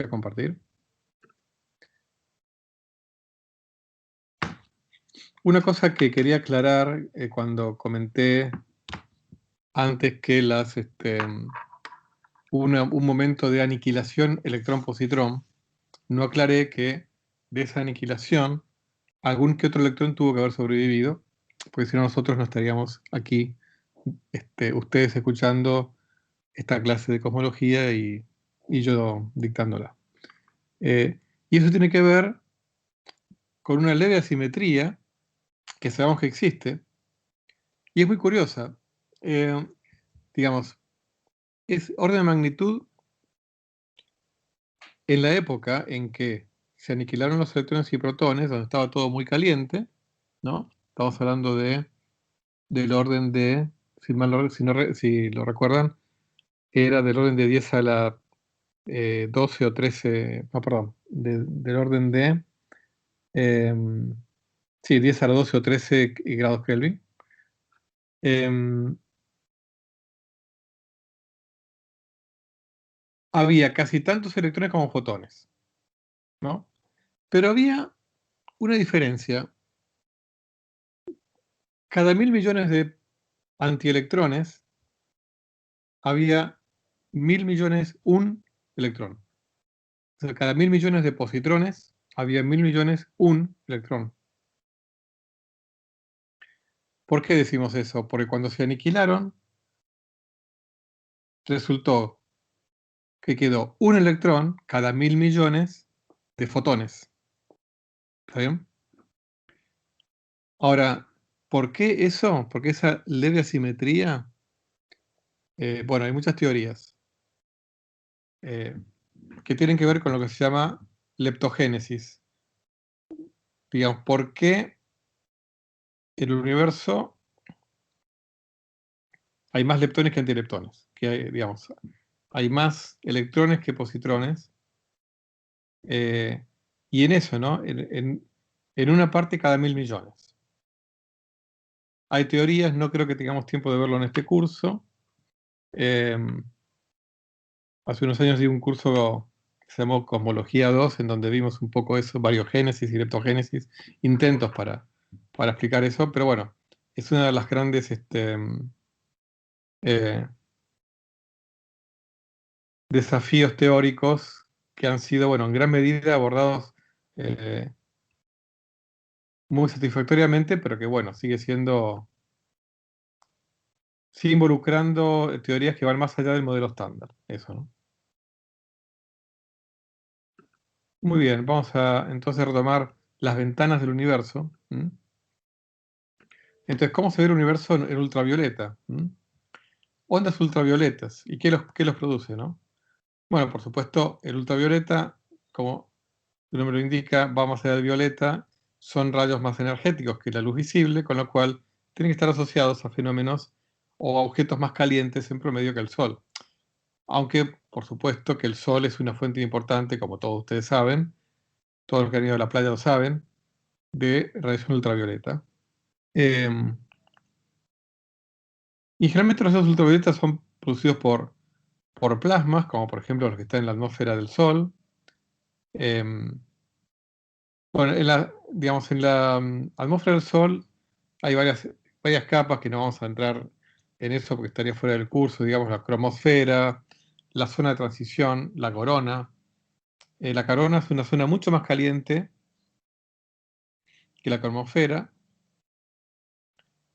Voy a compartir. Una cosa que quería aclarar cuando comenté antes que un momento de aniquilación electrón-positrón, no aclaré que de esa aniquilación algún que otro electrón tuvo que haber sobrevivido, porque si no nosotros no estaríamos aquí, ustedes escuchando esta clase de cosmología y yo dictándola. Y eso tiene que ver con una leve asimetría que sabemos que existe, y es muy curiosa. Digamos, es orden de magnitud en la época en que se aniquilaron los electrones y protones, donde estaba todo muy caliente, ¿no? Estamos hablando del orden de, si lo recuerdan, era del orden de 10 a la 12 o 13, perdón, del orden de, sí, 10 a la 12 o 13 grados Kelvin. Había casi tantos electrones como fotones, ¿no? Pero había una diferencia. Cada 1000 millones de antielectrones había 1000 millones un electrón. O sea, cada 1000 millones de positrones había 1000 millones un electrón. ¿Por qué decimos eso? Porque cuando se aniquilaron, resultó que quedó un electrón cada 1000 millones de fotones. ¿Está bien? Ahora, ¿por qué eso? ¿Por qué esa leve asimetría? Bueno, hay muchas teorías que tienen que ver con lo que se llama leptogénesis. Digamos, ¿por qué en el universo hay más leptones que antileptones? Que hay, digamos, hay más electrones que positrones. Y en eso, ¿no? En una parte cada 1000 millones. Hay teorías, no creo que tengamos tiempo de verlo en este curso. Hace unos años di un curso que se llamó Cosmología 2, en donde vimos un poco eso, variogénesis y leptogénesis, intentos para explicar eso, pero bueno, es una de las grandes eh, desafíos teóricos que han sido, bueno, en gran medida abordados muy satisfactoriamente, pero que, bueno, sigue involucrando teorías que van más allá del modelo estándar, eso, ¿no? Muy bien, vamos a entonces retomar las ventanas del universo. Entonces, ¿cómo se ve el universo en ultravioleta? Ondas ultravioletas. ¿Y qué los produce, no? Bueno, por supuesto, el ultravioleta, como su nombre lo indica, va más allá del violeta, son rayos más energéticos que la luz visible, con lo cual tienen que estar asociados a fenómenos o a objetos más calientes en promedio que el Sol. Aunque, por supuesto, que el Sol es una fuente importante, como todos ustedes saben, todos los que han ido a la playa lo saben, de radiación ultravioleta. Y generalmente los rayos ultravioletas son producidos por plasmas, como por ejemplo los que están en la atmósfera del Sol. Bueno, digamos, en la atmósfera del Sol hay varias capas que no vamos a entrar en eso porque estaría fuera del curso, digamos, la cromosfera, la zona de transición, la corona. La corona es una zona mucho más caliente que la cromosfera.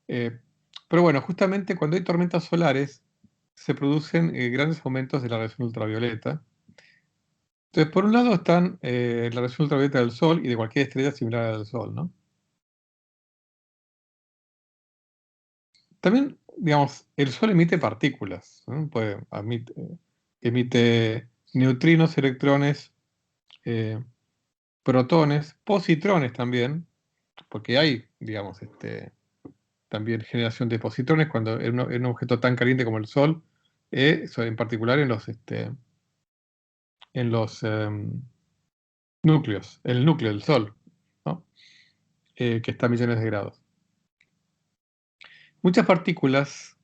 Eh, pero bueno, justamente cuando hay tormentas solares se producen grandes aumentos de la radiación ultravioleta. Entonces, por un lado están la radiación ultravioleta del Sol y de cualquier estrella similar al Sol, ¿no? También, digamos, el Sol emite partículas, ¿no? Emite neutrinos, electrones, eh, protones, positrones también, porque hay, digamos, también generación de positrones cuando en un objeto tan caliente como el Sol, en particular en los núcleos, el núcleo del Sol, ¿no? Que está a millones de grados. Muchas partículas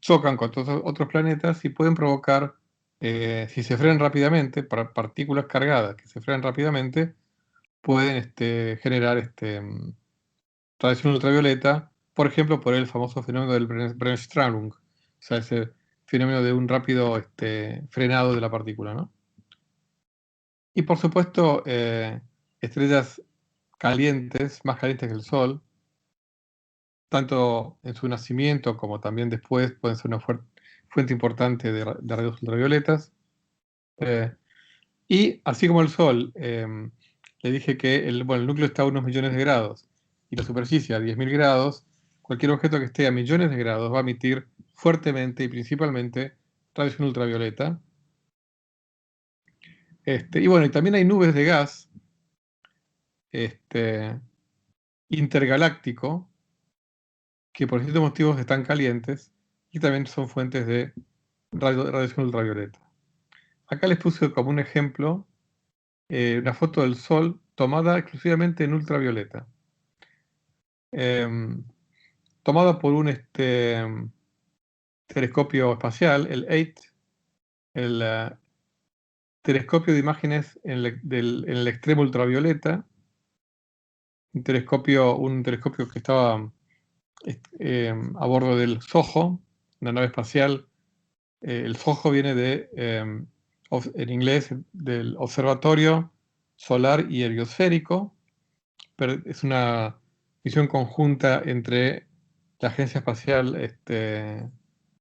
chocan con otros planetas y pueden provocar si se frenan rápidamente, partículas cargadas que se frenan rápidamente, pueden generar radiación ultravioleta, por ejemplo, por el famoso fenómeno del Bremsstrahlung, o sea, ese fenómeno de un rápido frenado de la partícula, ¿no? Y por supuesto, estrellas calientes, más calientes que el Sol, tanto en su nacimiento como también después, pueden ser una fuente importante de rayos ultravioletas. Y así como el Sol, le dije que el núcleo está a unos millones de grados y la superficie a 10.000 grados, cualquier objeto que esté a millones de grados va a emitir fuertemente y principalmente radiación ultravioleta. Y bueno, y también hay nubes de gas intergaláctico que por distintos motivos están calientes y también son fuentes de radiación ultravioleta. Acá les puse como un ejemplo una foto del Sol tomada exclusivamente en ultravioleta. Tomada por un telescopio espacial, el EIT, el telescopio de imágenes en el extremo ultravioleta, un telescopio que estaba a bordo del SOHO, una nave espacial. El SOHO viene en inglés, del Observatorio Solar y Heliosférico, pero es una misión conjunta entre la Agencia Espacial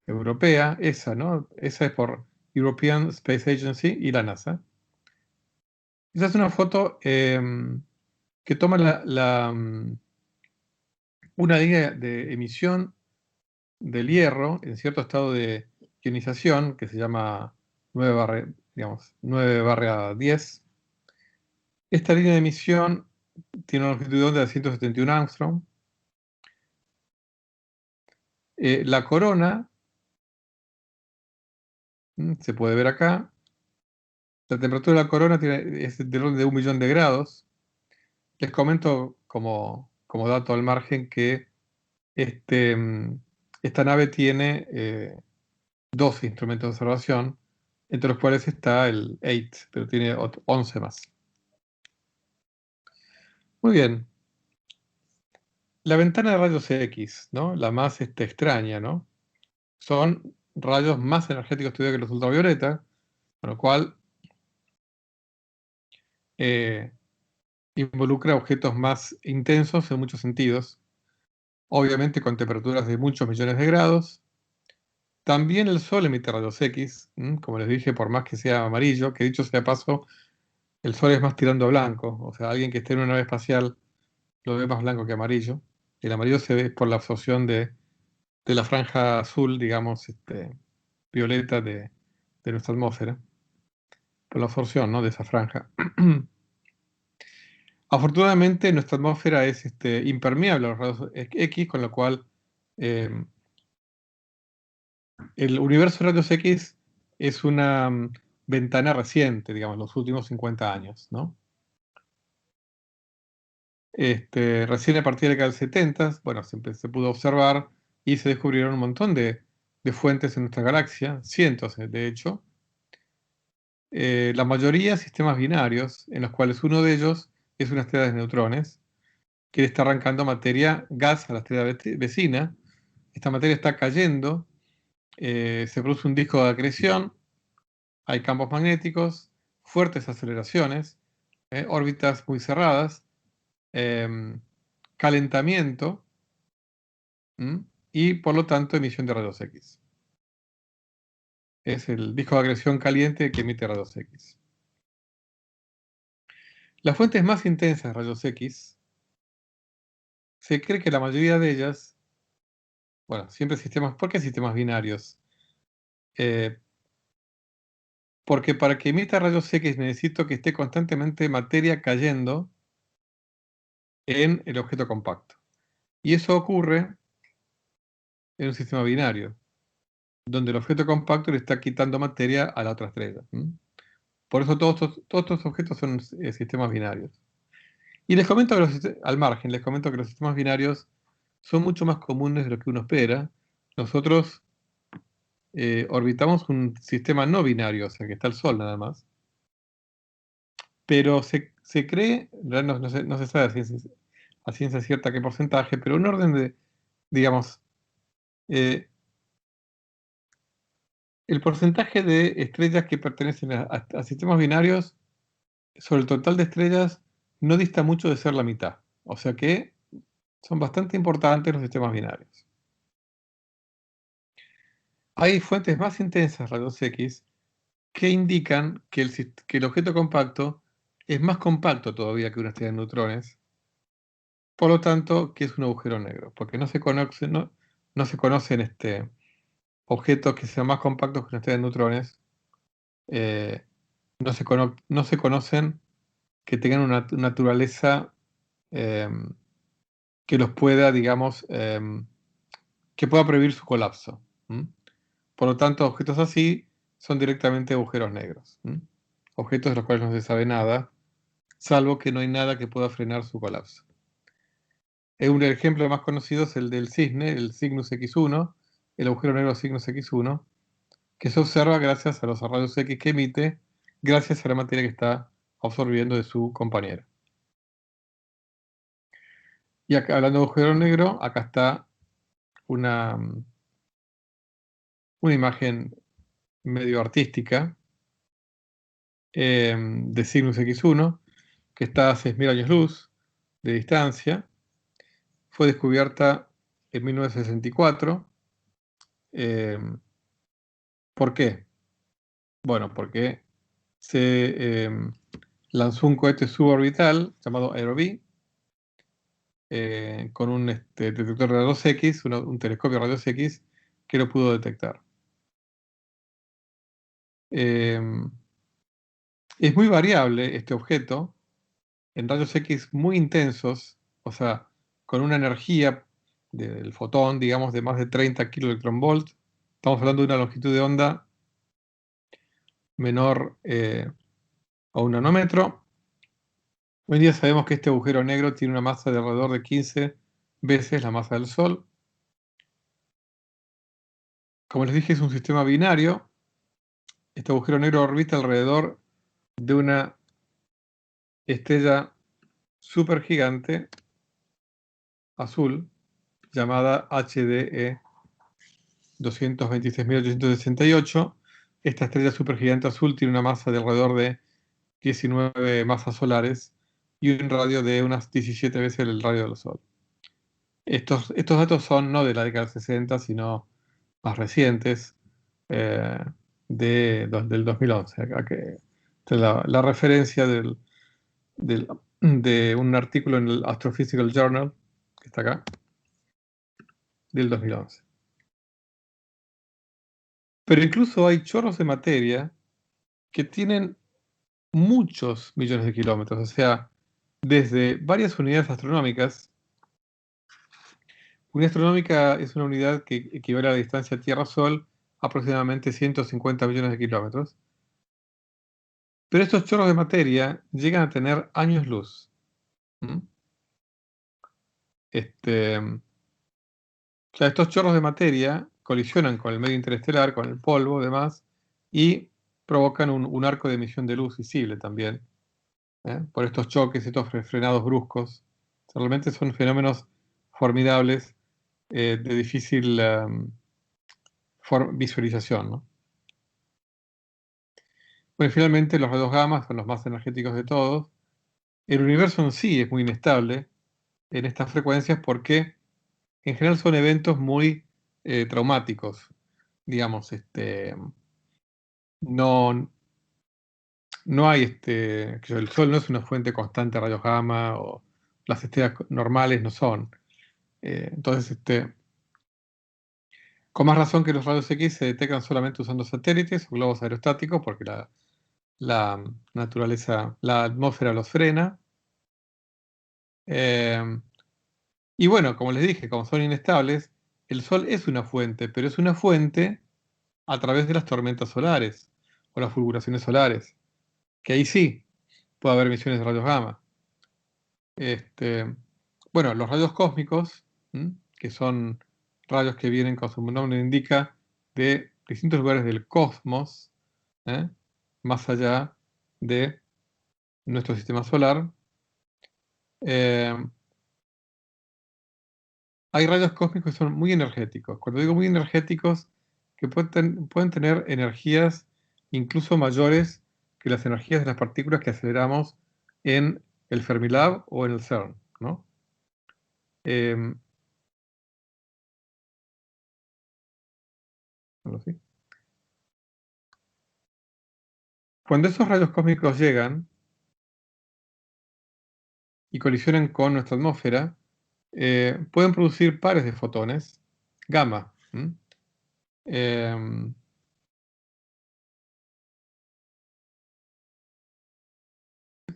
Europea, ESA, ¿no? ESA es por European Space Agency, y la NASA. Esa es una foto que toma una línea de emisión del hierro en cierto estado de ionización que se llama 9/10. Esta línea de emisión tiene una longitud de onda de 171 Armstrong. La corona, se puede ver acá, la temperatura de la corona es del orden de 1 millón de grados. Les comento como dato al margen que esta nave tiene 12 instrumentos de observación, entre los cuales está el 8, pero tiene 11 más. Muy bien. La ventana de rayos X, ¿no? La más extraña, ¿no? Son rayos más energéticos todavía que los ultravioleta, con lo cual involucra objetos más intensos en muchos sentidos, obviamente con temperaturas de muchos millones de grados. También el Sol emite rayos X, como les dije, por más que sea amarillo, que dicho sea de paso, el Sol es más tirando a blanco, o sea, alguien que esté en una nave espacial lo ve más blanco que amarillo. El amarillo se ve por la absorción de la franja azul, digamos, violeta de nuestra atmósfera, por la absorción, ¿no?, de esa franja. Afortunadamente, nuestra atmósfera es impermeable a los rayos X, con lo cual el universo de rayos X es una ventana reciente, digamos, los últimos 50 años, ¿no? Recién a partir de la década del 70, bueno, se pudo observar y se descubrieron un montón de fuentes en nuestra galaxia, cientos de hecho. La mayoría sistemas binarios, en los cuales uno de ellos es una estrella de neutrones, que está arrancando gas a la estrella vecina. Esta materia está cayendo, se produce un disco de acreción, hay campos magnéticos, fuertes aceleraciones, órbitas muy cerradas, calentamiento y por lo tanto emisión de rayos X. Es el disco de acreción caliente que emite rayos X. Las fuentes más intensas de rayos X, se cree que la mayoría de ellas, bueno, siempre ¿por qué sistemas binarios? Porque para que emita rayos X necesito que esté constantemente materia cayendo en el objeto compacto. Y eso ocurre en un sistema binario, donde el objeto compacto le está quitando materia a la otra estrella. Por eso todos estos objetos son sistemas binarios. Y les comento al margen, les comento que los sistemas binarios son mucho más comunes de lo que uno espera. Nosotros orbitamos un sistema no binario, o sea, que está el Sol nada más. Pero se cree, en realidad no se sabe a ciencia cierta qué porcentaje, pero un orden de, digamos, el porcentaje de estrellas que pertenecen a sistemas binarios sobre el total de estrellas no dista mucho de ser la mitad. O sea que son bastante importantes los sistemas binarios. Hay fuentes más intensas, rayos X, que indican que el objeto compacto es más compacto todavía que una estrella de neutrones, por lo tanto, que es un agujero negro, porque no se conocen objetos que sean más compactos que una estrella de neutrones, eh, no se conocen que tengan una naturaleza em, que los pueda, digamos, que pueda prevenir su colapso. ¿M? Por lo tanto, objetos así son directamente agujeros negros. ¿M? Objetos de los cuales no se sabe nada, salvo que no hay nada que pueda frenar su colapso. Un ejemplo más conocido es el del cisne, el Cygnus X1, el agujero negro Cygnus X1, que se observa gracias a los rayos X que emite, gracias a la materia que está absorbiendo de su compañera. Y acá, hablando de agujero negro, acá está una imagen medio artística de Cygnus X1, que está a 6.000 años luz de distancia. Fue descubierta en 1964. ¿Por qué? Bueno, porque se lanzó un cohete suborbital llamado Aero-B con un detector de rayos X, un telescopio de rayos X, que lo pudo detectar. Es muy variable este objeto en rayos X muy intensos, o sea, con una energía del fotón, digamos, de más de 30 kV. Estamos hablando de una longitud de onda menor a 1 nanómetro. Hoy en día sabemos que este agujero negro tiene una masa de alrededor de 15 veces la masa del Sol. Como les dije, es un sistema binario. Este agujero negro orbita alrededor de una estrella supergigante azul llamada HDE 226.868. Esta estrella supergigante azul tiene una masa de alrededor de 19 masas solares y un radio de unas 17 veces el radio del Sol. Estos datos son no de la década del 60, sino más recientes, eh, del 2011. Acá que la referencia de un artículo en el Astrophysical Journal, que está acá, del 2011. Pero incluso hay chorros de materia que tienen muchos millones de kilómetros, o sea, desde varias unidades astronómicas. Unidad astronómica es una unidad que equivale a la distancia Tierra-Sol, aproximadamente 150 millones de kilómetros. Pero estos chorros de materia llegan a tener años luz. ¿Mm? O sea, estos chorros de materia colisionan con el medio interestelar, con el polvo, demás, y provocan un arco de emisión de luz visible también, por estos choques, estos frenados bruscos. O sea, realmente son fenómenos formidables, de difícil visualización, ¿no? Bueno, y finalmente los rayos gamma son los más energéticos de todos. El universo en sí es muy inestable en estas frecuencias porque en general son eventos muy traumáticos. Digamos, no, no hay el Sol no es una fuente constante de rayos gamma, o las estrellas normales no son. Entonces, con más razón que los rayos X se detectan solamente usando satélites o globos aerostáticos, porque la naturaleza, la atmósfera los frena. Eh, y bueno, como les dije, como son inestables, el Sol es una fuente, pero es una fuente a través de las tormentas solares o las fulguraciones solares, que ahí sí puede haber emisiones de rayos gamma. Bueno, los rayos cósmicos, que son rayos que vienen, como su nombre indica, de distintos lugares del cosmos, más allá de nuestro sistema solar, hay rayos cósmicos que son muy energéticos. Cuando digo muy energéticos, que pueden tener energías incluso mayores que las energías de las partículas que aceleramos en el Fermilab o en el CERN, ¿no? ¿Sí? Cuando esos rayos cósmicos llegan y colisionan con nuestra atmósfera, pueden producir pares de fotones gamma.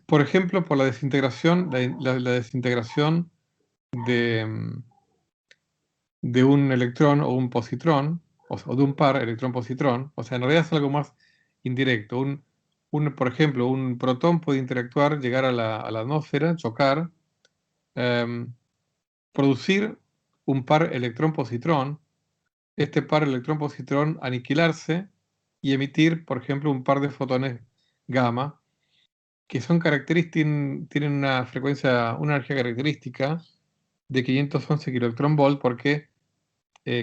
Por ejemplo, por la desintegración, la desintegración de, de un electrón o un positrón, o de un par electrón-positrón. O sea, en realidad es algo más indirecto. Por ejemplo, un protón puede interactuar, llegar a la atmósfera, chocar, producir un par electrón-positrón, este par electrón-positrón aniquilarse y emitir, por ejemplo, un par de fotones gamma, que son tienen una frecuencia, una energía característica de 511 kiloelectronvolt, porque,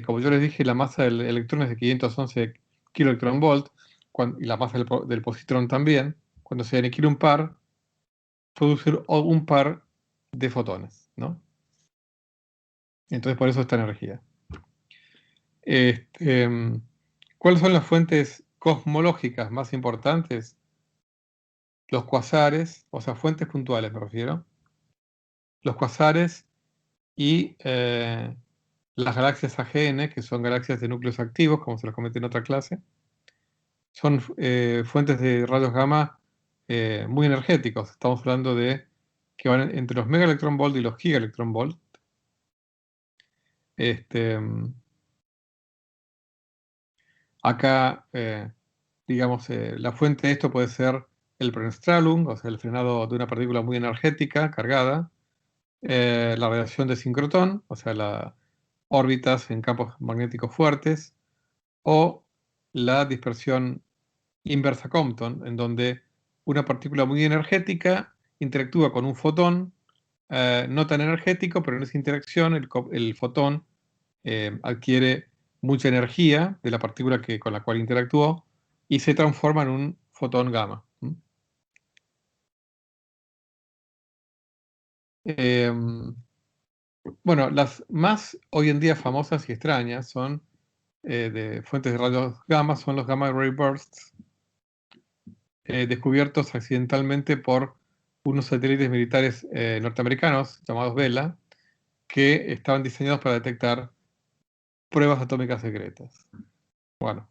como yo les dije, la masa del electrón es de 511 kiloelectronvolt, y la masa del positrón también. Cuando se aniquila un par, produce un par de fotones, ¿no? Entonces, por eso esta energía. ¿Cuáles son las fuentes cosmológicas más importantes? Los cuasares, o sea, fuentes puntuales me refiero. Los cuasares y las galaxias AGN, que son galaxias de núcleos activos, como se los comenté en otra clase, son fuentes de rayos gamma muy energéticos. Estamos hablando de que van entre los megaelectronvolt y los gigaelectronvolt. Acá, digamos, la fuente de esto puede ser el Brennstrahlung, o sea, el frenado de una partícula muy energética, cargada, la radiación de sincrotón, o sea, las órbitas en campos magnéticos fuertes, o la dispersión inversa Compton, en donde una partícula muy energética interactúa con un fotón no tan energético, pero en esa interacción el fotón adquiere mucha energía de la partícula con la cual interactuó y se transforma en un fotón gamma. Bueno, las más hoy en día famosas y extrañas son de fuentes de rayos gamma, son los gamma ray bursts, descubiertos accidentalmente por unos satélites militares norteamericanos llamados Vela, que estaban diseñados para detectar pruebas atómicas secretas. Bueno,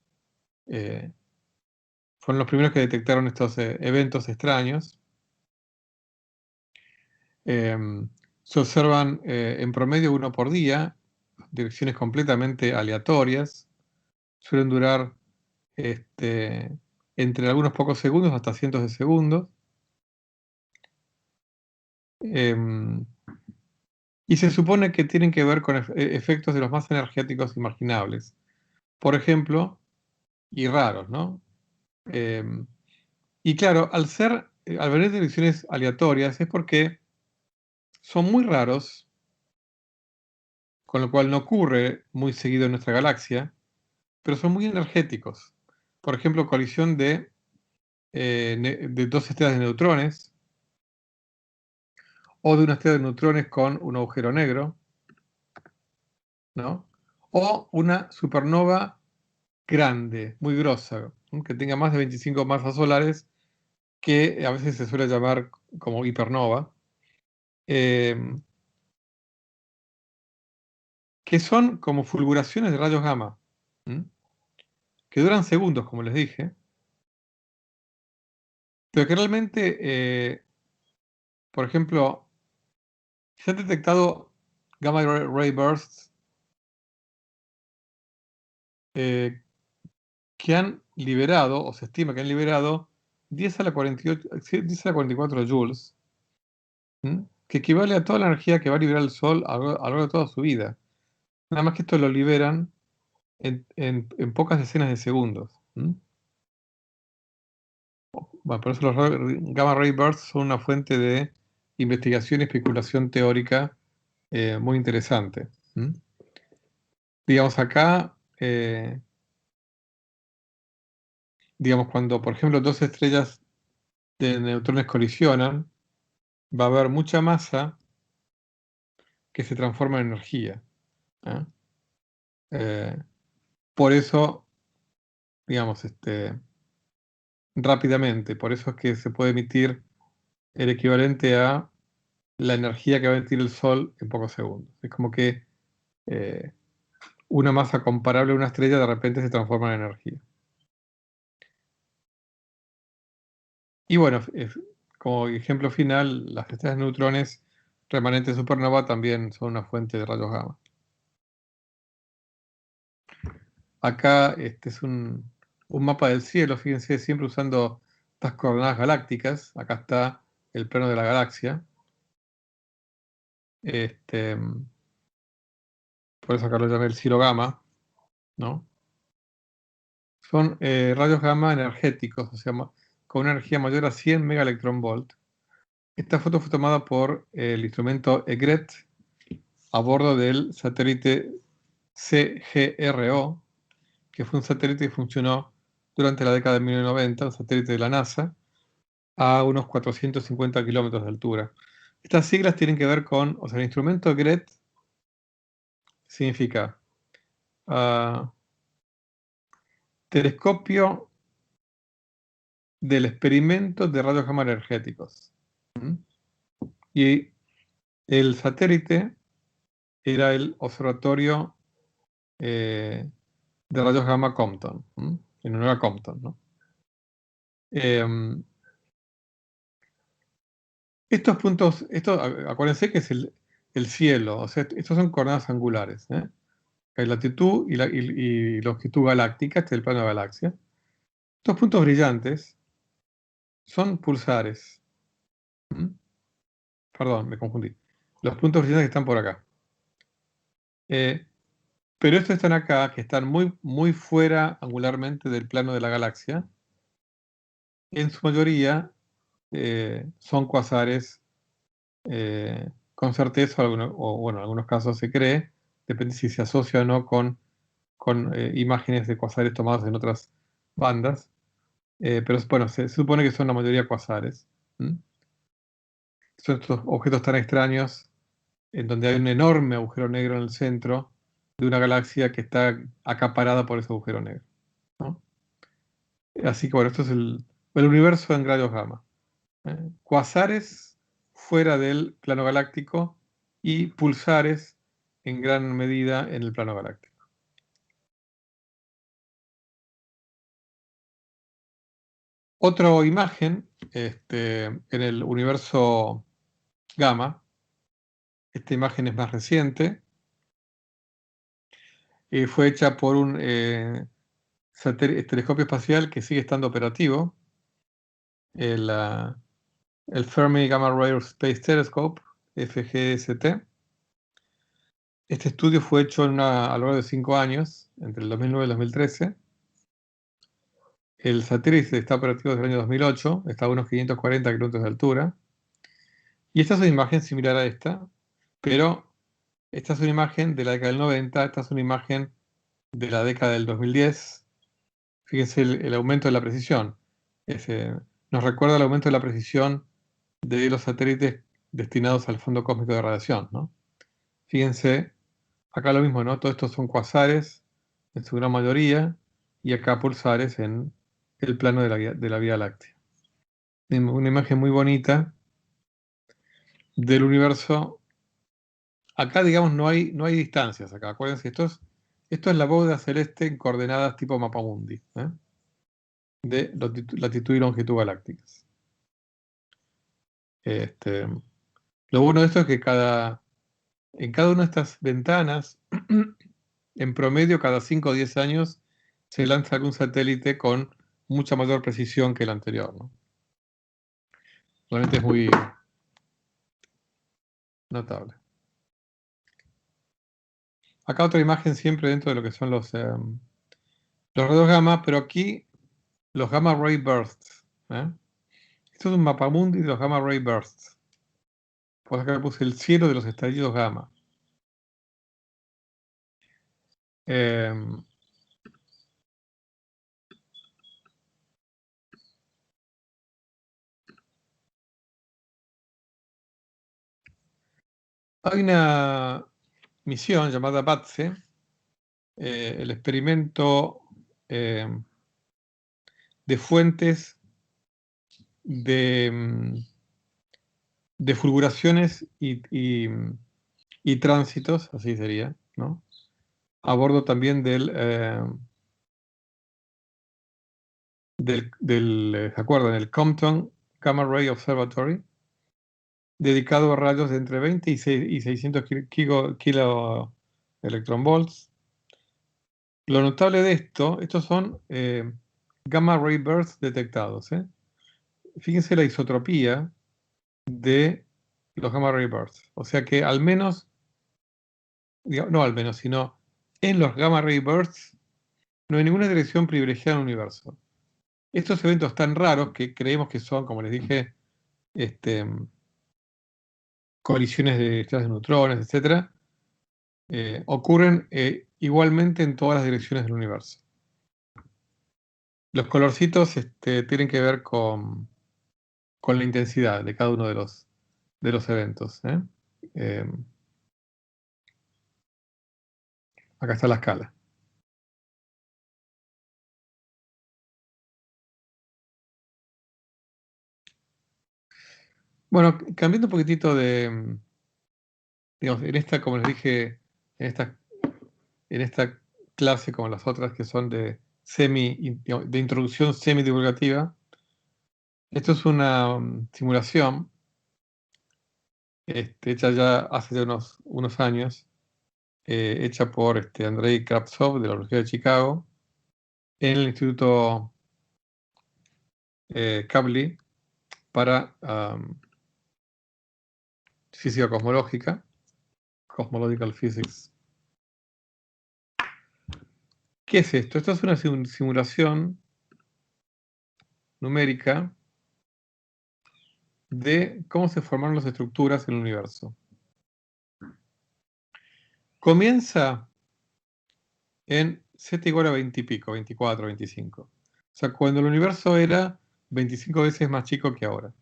fueron los primeros que detectaron estos eventos extraños. Se observan en promedio uno por día, direcciones completamente aleatorias. Suelen durar entre algunos pocos segundos hasta cientos de segundos. Y se supone que tienen que ver con efectos de los más energéticos imaginables. Por ejemplo, y raros, ¿no? Y claro, al venir de direcciones aleatorias es porque son muy raros, con lo cual no ocurre muy seguido en nuestra galaxia, pero son muy energéticos. Por ejemplo, colisión de dos estrellas de neutrones, o de una estrella de neutrones con un agujero negro, ¿no? O una supernova grande, muy grosa, ¿no? Que tenga más de 25 masas solares, que a veces se suele llamar como hipernova, que son como fulguraciones de rayos gamma, que duran segundos, como les dije, pero que realmente, por ejemplo, se han detectado gamma ray bursts que han liberado, o se estima que han liberado, 10 a la 48, 10 a la 44 joules, que equivale a toda la energía que va a liberar el Sol a lo largo de toda su vida. Nada más que esto lo liberan en pocas decenas de segundos. Bueno, por eso los gamma ray bursts son una fuente de investigación y especulación teórica muy interesante. Digamos, acá, digamos, cuando, por ejemplo, dos estrellas de neutrones colisionan, va a haber mucha masa que se transforma en energía. ¿eh? Por eso, digamos, rápidamente, por eso es que se puede emitir el equivalente a la energía que va a emitir el Sol en pocos segundos. Es como que una masa comparable a una estrella de repente se transforma en energía. Y bueno, como ejemplo final, las estrellas de neutrones remanentes de supernova también son una fuente de rayos gamma. Acá este es un mapa del cielo, fíjense, siempre usando estas coordenadas galácticas. Acá está el plano de la galaxia. Por eso acá lo llamé el cielo gamma, ¿no? Son rayos gamma energéticos, o sea, con una energía mayor a 100 megaelectronvolt. Esta foto fue tomada por el instrumento EGRET a bordo del satélite CGRO, que fue un satélite que funcionó durante la década de 1990, un satélite de la NASA, a unos 450 kilómetros de altura. Estas siglas tienen que ver con, o sea, el instrumento EGRET significa telescopio del experimento de rayos gamma energéticos. Y el satélite era el observatorio de rayos gamma Compton, en honor a Compton, ¿no? Estos puntos, acuérdense que es el cielo, o sea, estos son coordenadas angulares, hay latitud y longitud galáctica, este es el plano de la galaxia. Estos puntos brillantes son pulsares. Perdón, me confundí. Los puntos brillantes que están por acá. Pero estos están acá, que están muy, muy fuera angularmente del plano de la galaxia. En su mayoría son cuasares con certeza, o bueno, en algunos casos se cree, depende si se asocia o no con imágenes de cuasares tomadas en otras bandas. Pero bueno, se supone que son la mayoría cuasares. Son estos objetos tan extraños en donde hay un enorme agujero negro en el centro de una galaxia que está acaparada por ese agujero negro, ¿no? Así que bueno, esto es el universo en rayos gamma. Cuasares fuera del plano galáctico y pulsares en gran medida en el plano galáctico. Otra imagen en el universo gamma, esta imagen es más reciente, fue hecha por un telescopio espacial que sigue estando operativo, el Fermi Gamma Ray Space Telescope, FGST. Este estudio fue hecho a lo largo de 5 años, entre el 2009 y el 2013. El satélite está operativo desde el año 2008, está a unos 540 kilómetros de altura. Y esta es una imagen similar a esta, pero esta es una imagen de la década del 90, esta es una imagen de la década del 2010. Fíjense el aumento de la precisión. Nos recuerda el aumento de la precisión de los satélites destinados al fondo cósmico de radiación, ¿no? Fíjense, acá lo mismo, ¿no? Todos estos son cuasares, en su gran mayoría, y acá pulsares en el plano de la Vía Láctea. Una imagen muy bonita del universo. Acá, digamos, no hay distancias acá. Acuérdense, esto es la bóveda celeste en coordenadas tipo mapamundi, de latitud y longitud galácticas. Lo bueno de esto es que en cada una de estas ventanas, en promedio, cada 5 o 10 años, se lanza algún satélite con mucha mayor precisión que el anterior, ¿no? Realmente es muy notable. Acá otra imagen siempre dentro de lo que son los rayos gamma, pero aquí los gamma ray bursts. Esto es un mapamundi de los gamma ray bursts. Pues acá puse el cielo de los estallidos gamma. Hay una misión llamada BATSE, el experimento de fuentes de fulguraciones y tránsitos, así sería, ¿no? A bordo también ¿se acuerdan? El Compton Gamma Ray Observatory, dedicado a rayos de entre 20 y 600 kilo electronvolts. Lo notable de estos son gamma ray bursts detectados. Fíjense la isotropía de los gamma ray bursts. O sea que al menos, no al menos, sino en los gamma ray bursts no hay ninguna dirección privilegiada en el universo. Estos eventos tan raros que creemos que son, como les dije, colisiones de estrellas de neutrones, etc., ocurren igualmente en todas las direcciones del universo. Los colorcitos tienen que ver con la intensidad de cada uno de los eventos. Acá está la escala. Bueno, cambiando un poquitito digamos, en esta, como les dije, en esta clase, como las otras que son de introducción semidivulgativa, esto es una simulación hecha ya hace ya unos años, hecha por Andrei Kravtsov de la Universidad de Chicago, en el Instituto Kavli para física cosmológica, Cosmological Physics. ¿Qué es esto? Esto es una simulación numérica de cómo se formaron las estructuras en el universo. Comienza en z igual a 20 y pico, 24, 25. O sea, cuando el universo era 25 veces más chico que ahora.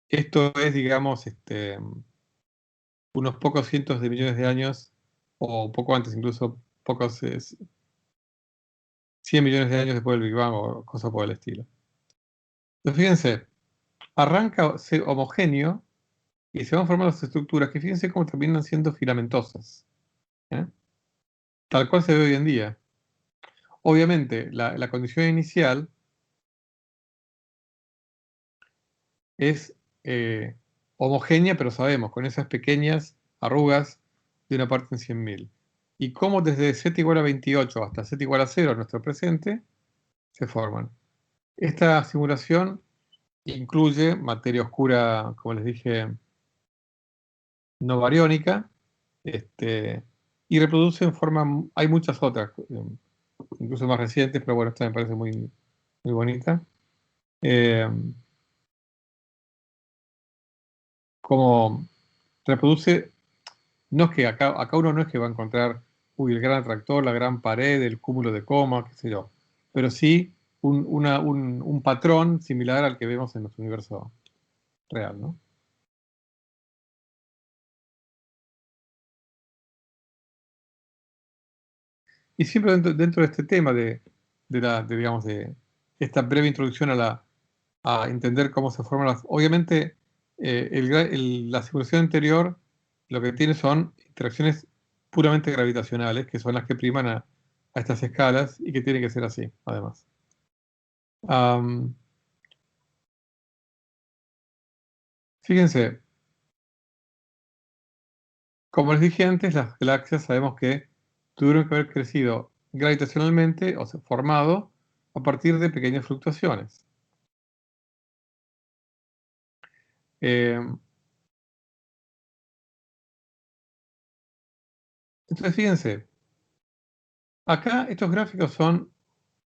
Esto es, digamos, unos pocos cientos de millones de años, o poco antes, incluso pocos 100 millones de años después del Big Bang o cosas por el estilo. Entonces, fíjense, arranca homogéneo y se van formando las estructuras que fíjense cómo terminan siendo filamentosas. Tal cual se ve hoy en día. Obviamente, la condición inicial es homogénea, pero sabemos, con esas pequeñas arrugas de una parte en 100.000. Y cómo desde z igual a 28 hasta z igual a 0, nuestro presente, se forman. Esta simulación incluye materia oscura, como les dije, no bariónica, y reproduce en forma, hay muchas otras, incluso más recientes, pero bueno, esta me parece muy, muy bonita. Como reproduce, no es que acá uno no es que va a encontrar, el gran atractor, la gran pared, el cúmulo de coma, qué sé yo, pero sí un patrón similar al que vemos en nuestro universo real, ¿no? Y siempre dentro de este tema digamos, de esta breve introducción a entender cómo se forman obviamente, la simulación anterior lo que tiene son interacciones puramente gravitacionales, que son las que priman a estas escalas y que tiene que ser así, además. Fíjense, como les dije antes, las galaxias sabemos que tuvieron que haber crecido gravitacionalmente, o sea, formado a partir de pequeñas fluctuaciones. Eh, Entonces, fíjense, acá estos gráficos son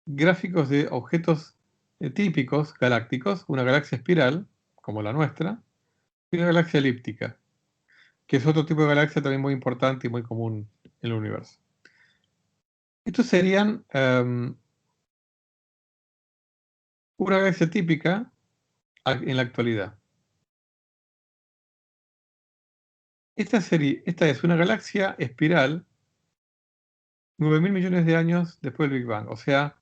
gráficos de objetos típicos galácticos, una galaxia espiral, como la nuestra, y una galaxia elíptica, que es otro tipo de galaxia también muy importante y muy común en el universo. Estos serían una galaxia típica en la actualidad. Esta es una galaxia espiral 9.000 millones de años después del Big Bang, o sea,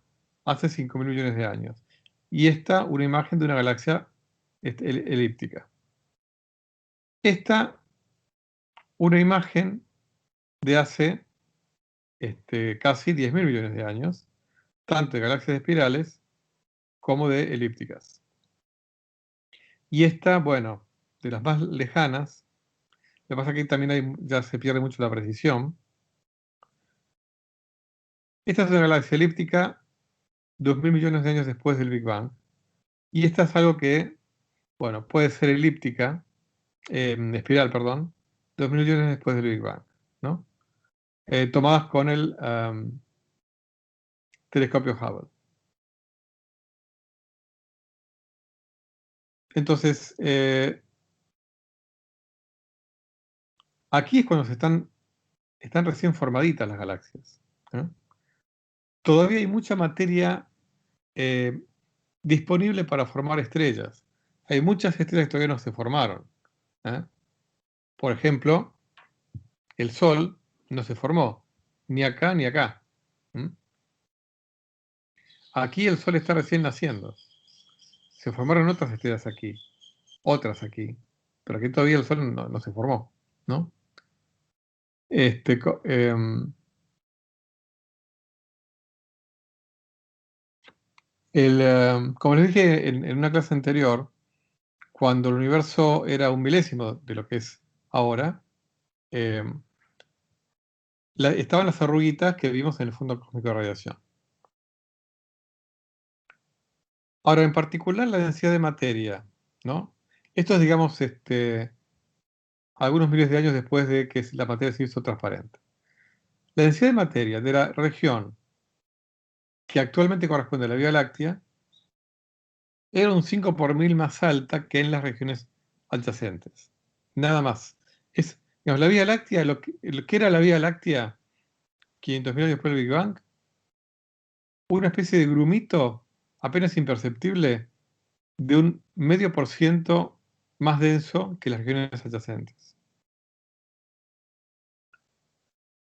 hace 5.000 millones de años. Y esta, una imagen de una galaxia elíptica. Esta, una imagen de hace casi 10.000 millones de años, tanto de galaxias espirales como de elípticas. Y esta, bueno, de las más lejanas, lo que pasa es que también ya se pierde mucho la precisión. Esta es una galaxia elíptica 2.000 millones de años después del Big Bang. Y esta es algo que, bueno, puede ser elíptica, espiral, perdón, 2.000 millones después del Big Bang, ¿no? Tomadas con el telescopio Hubble. Entonces, aquí es cuando están recién formaditas las galaxias, ¿eh? Todavía hay mucha materia eh, disponible para formar estrellas. Hay muchas estrellas que todavía no se formaron, ¿eh? Por ejemplo, el Sol no se formó, ni acá ni acá. Aquí el Sol está recién naciendo. Se formaron otras estrellas aquí, otras aquí, pero aquí todavía el Sol no se formó, ¿no? Este, co- em, como les dije en una clase anterior, cuando el universo era un milésimo de lo que es ahora, em, estaban las arruguitas que vimos en el fondo cósmico de radiación. Ahora, en particular, la densidad de materia, ¿no? Esto es, digamos, algunos miles de años después de que la materia se hizo transparente. La densidad de materia de la región que actualmente corresponde a la Vía Láctea era un 5 por mil más alta que en las regiones adyacentes. Nada más. Digamos, la Vía Láctea, lo que era la Vía Láctea 500.000 años después del Big Bang, una especie de grumito apenas imperceptible de un medio por ciento más denso que las regiones adyacentes.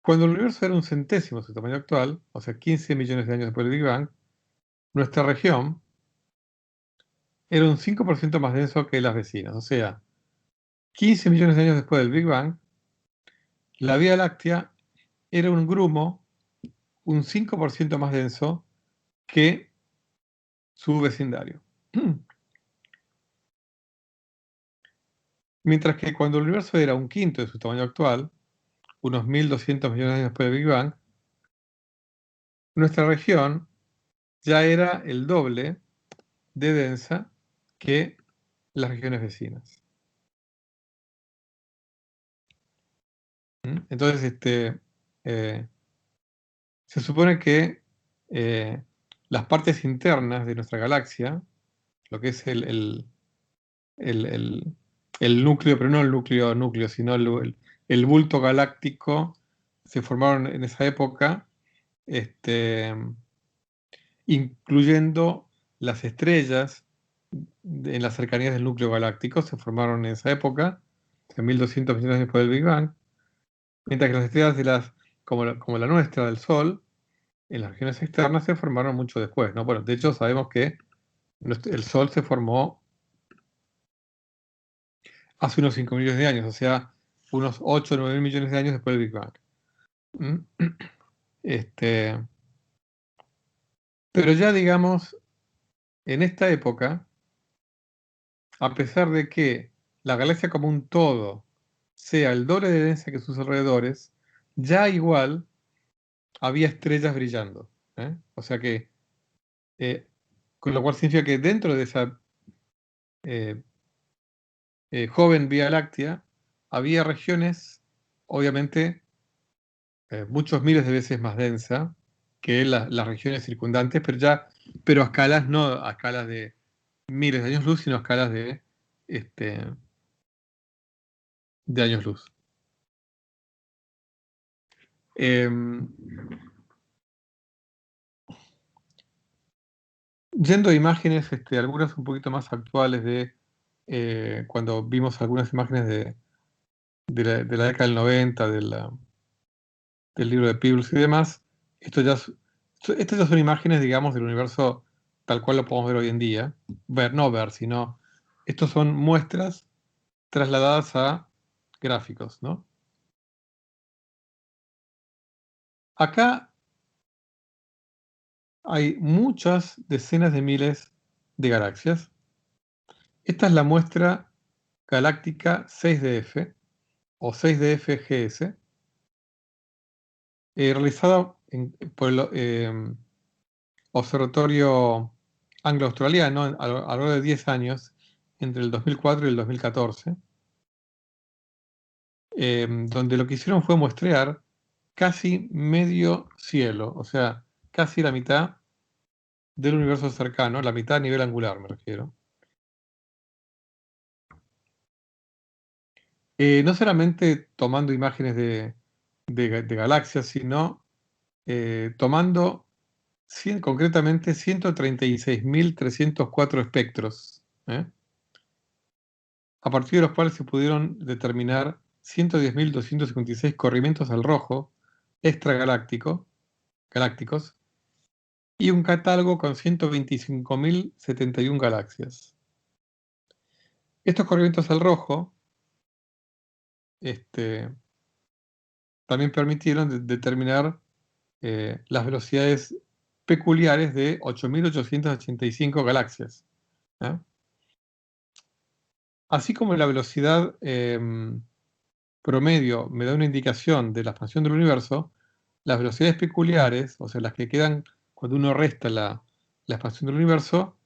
Cuando el universo era un centésimo de su tamaño actual, o sea, 15 millones de años después del Big Bang, nuestra región era un 5% más denso que las vecinas. O sea, 15 millones de años después del Big Bang, la Vía Láctea era un grumo un 5% más denso que su vecindario. Mientras que cuando el universo era un quinto de su tamaño actual, unos 1.200 millones de años después del Big Bang, nuestra región ya era el doble de densa que las regiones vecinas. Entonces, eh, se supone que las partes internas de nuestra galaxia, lo que es el- el- el núcleo, pero no el núcleo, sino el bulto galáctico, se formaron en esa época, este, incluyendo las estrellas en las cercanías del núcleo galáctico, se formaron en esa época, en 1.200 millones después del Big Bang, mientras que las estrellas como la nuestra, del Sol, en las regiones externas se formaron mucho después, ¿no? Bueno, de hecho sabemos que el Sol se formó hace unos 5 millones de años, o sea, unos 8 o 9 millones de años después del Big Bang. ¿Mm? Este, pero ya digamos, en esta época, a pesar de que la galaxia como un todo sea el doble de densa que sus alrededores, ya igual había estrellas brillando, ¿eh? O sea que, eh, con lo cual significa que dentro de esa eh, joven Vía Láctea había regiones, obviamente, muchos miles de veces más densa que las regiones circundantes, pero a escalas, no a escalas de miles de años luz, sino a escalas de años luz. Yendo a imágenes, algunas un poquito más actuales de cuando vimos algunas imágenes de la década del 90, del libro de Peebles y demás, estas ya son imágenes, digamos, del universo tal cual lo podemos ver hoy en día. No ver, sino estos son muestras trasladadas a gráficos, ¿no? Acá hay muchas decenas de miles de galaxias. Esta es la muestra galáctica 6DF o 6DF-GS, realizada por el Observatorio Anglo-Australiano a lo largo de 10 años, entre el 2004 y el 2014, donde lo que hicieron fue muestrear casi medio cielo, o sea, casi la mitad del universo cercano, la mitad a nivel angular me refiero. No solamente tomando imágenes de galaxias, sino tomando concretamente 136.304 espectros, a partir de los cuales se pudieron determinar 110.256 corrimientos al rojo extragalácticos y un catálogo con 125.071 galaxias. Estos corrimientos al rojo también permitieron determinar las velocidades peculiares de 8.885 galaxias. Así como la velocidad promedio me da una indicación de la expansión del universo, las velocidades peculiares, o sea, las que quedan cuando uno resta la expansión del universo,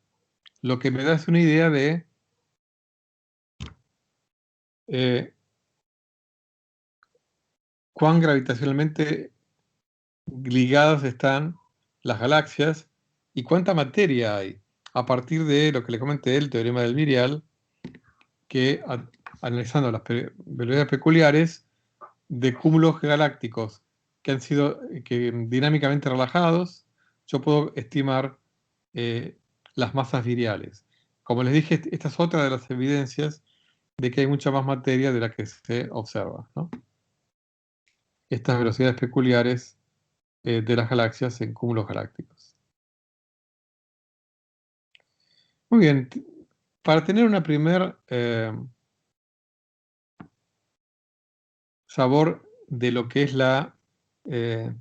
lo que me da es una idea de cuán gravitacionalmente ligadas están las galaxias y cuánta materia hay, a partir de lo que le comenté, el teorema del virial, que analizando las velocidades peculiares de cúmulos galácticos que han sido dinámicamente relajados, yo puedo estimar las masas viriales. Como les dije, esta es otra de las evidencias de que hay mucha más materia de la que se observa, ¿no? Estas velocidades peculiares de las galaxias en cúmulos galácticos. Muy bien, para tener una primer sabor de lo que es la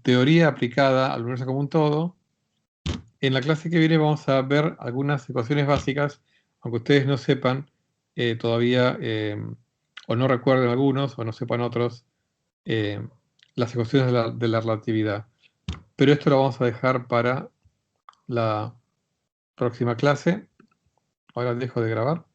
teoría aplicada al universo como un todo, en la clase que viene vamos a ver algunas ecuaciones básicas, aunque ustedes no sepan todavía, o no recuerden algunos, o no sepan otros, las ecuaciones de la relatividad. Pero esto lo vamos a dejar para la próxima clase. Ahora dejo de grabar.